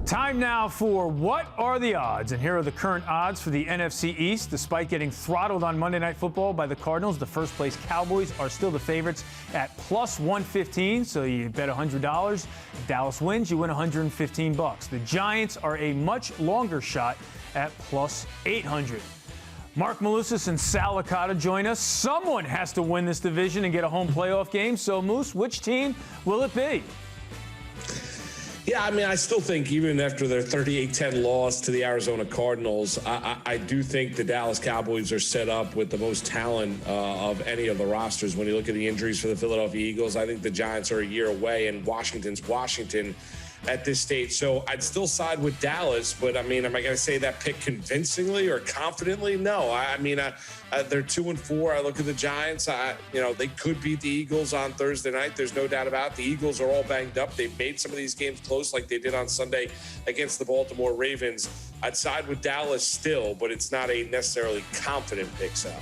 Time now for What Are the Odds? And here are the current odds for the NFC East. Despite getting throttled on Monday Night Football by the Cardinals, the first-place Cowboys are still the favorites at plus 115, so you bet $100. If Dallas wins, you win $115. The Giants are a much longer shot at plus 800. Mark Malusis and Sal Licata join us. Someone has to win this division and get a home playoff game. So, Moose, which team will it be? Yeah, I mean, I still think even after their 38-10 loss to the Arizona Cardinals, I do think the Dallas Cowboys are set up with the most talent of any of the rosters. When you look at the injuries for the Philadelphia Eagles, I think the Giants are a year away, and Washington's Washington at this stage. So I'd still side with Dallas, but I mean, am I going to say that pick convincingly or confidently? No. I mean, they're 2-4. I look at the Giants. They could beat the Eagles on Thursday night. There's no doubt about it. The Eagles are all banged up. They've made some of these games close like they did on Sunday against the Baltimore Ravens. I'd side with Dallas still, but it's not a necessarily confident pick, Sal.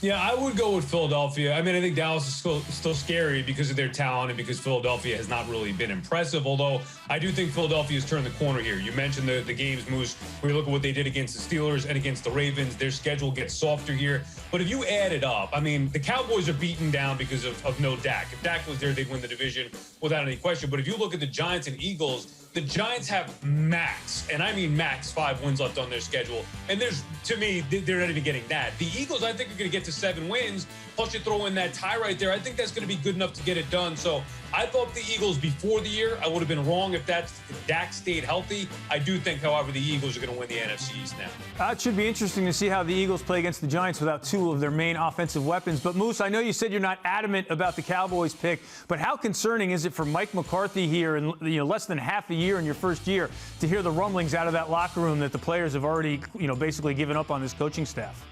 Yeah, I would go with Philadelphia. I mean, I think Dallas is still scary because of their talent and because Philadelphia has not really been impressive, although I do think Philadelphia has turned the corner here. You mentioned the games, Moose, where you look at what they did against the Steelers and against the Ravens. Their schedule gets softer here. But if you add it up, I mean, the Cowboys are beaten down because of no Dak. If Dak was there, they'd win the division without any question. But if you look at the Giants and Eagles, the Giants have max, and I mean max, 5 wins left on their schedule. And to me, they're not even getting that. The Eagles, I think, are going to get to 7 wins. Plus, you throw in that tie right there. I think that's going to be good enough to get it done. So I thought the Eagles before the year. I would have been wrong if Dak stayed healthy. I do think, however, the Eagles are going to win the NFC East now. It should be interesting to see how the Eagles play against the Giants without 2 of their main offensive weapons. But, Moose, I know you said you're not adamant about the Cowboys pick, but how concerning is it for Mike McCarthy here in less than half a year in your first year to hear the rumblings out of that locker room that the players have already basically given up on this coaching staff?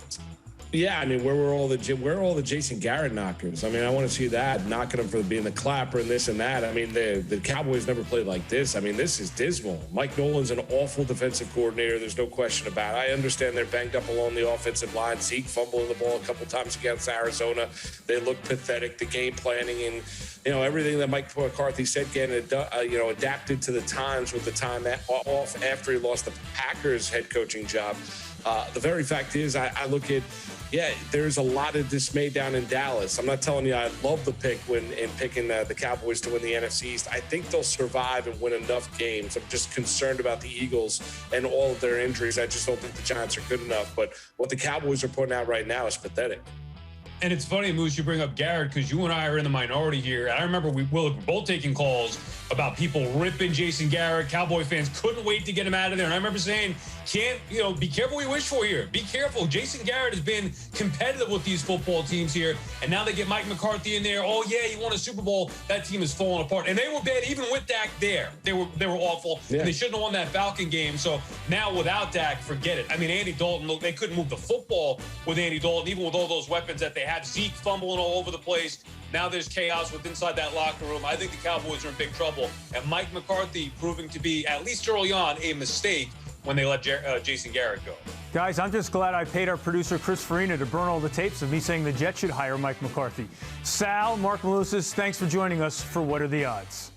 Yeah, I mean, where are all the Jason Garrett knockers? I mean, I want to see that, knocking them for being the clapper and this and that. I mean, the Cowboys never played like this. I mean, this is dismal. Mike Nolan's an awful defensive coordinator. There's no question about it. I understand they're banged up along the offensive line. Zeke fumbling the ball a couple times against Arizona. They look pathetic. The game planning and everything that Mike McCarthy said getting adapted to the times with the time off after he lost the Packers head coaching job. The very fact is, I look at, there's a lot of dismay down in Dallas. I'm not telling you I love the pick in picking the Cowboys to win the NFC East. I think they'll survive and win enough games. I'm just concerned about the Eagles and all of their injuries. I just don't think the Giants are good enough. But what the Cowboys are putting out right now is pathetic. And it's funny, Moose, you bring up Garrett because you and I are in the minority here. And I remember we were both taking calls about people ripping Jason Garrett. Cowboy fans couldn't wait to get him out of there. And I remember saying, be careful what you wish for here. Be careful. Jason Garrett has been competitive with these football teams here. And now they get Mike McCarthy in there. Oh, yeah, he won a Super Bowl. That team is falling apart. And they were bad even with Dak there. They were awful. Yeah. And they shouldn't have won that Falcon game. So now without Dak, forget it. I mean, Andy Dalton, look, they couldn't move the football with Andy Dalton, even with all those weapons that they had. Zeke fumbling all over the place. Now there's chaos inside that locker room. I think the Cowboys are in big trouble. And Mike McCarthy proving to be, at least early on, a mistake when they let Jason Garrett go. Guys, I'm just glad I paid our producer, Chris Farina, to burn all the tapes of me saying the Jets should hire Mike McCarthy. Sal, Mark Malusis, thanks for joining us for What Are the Odds?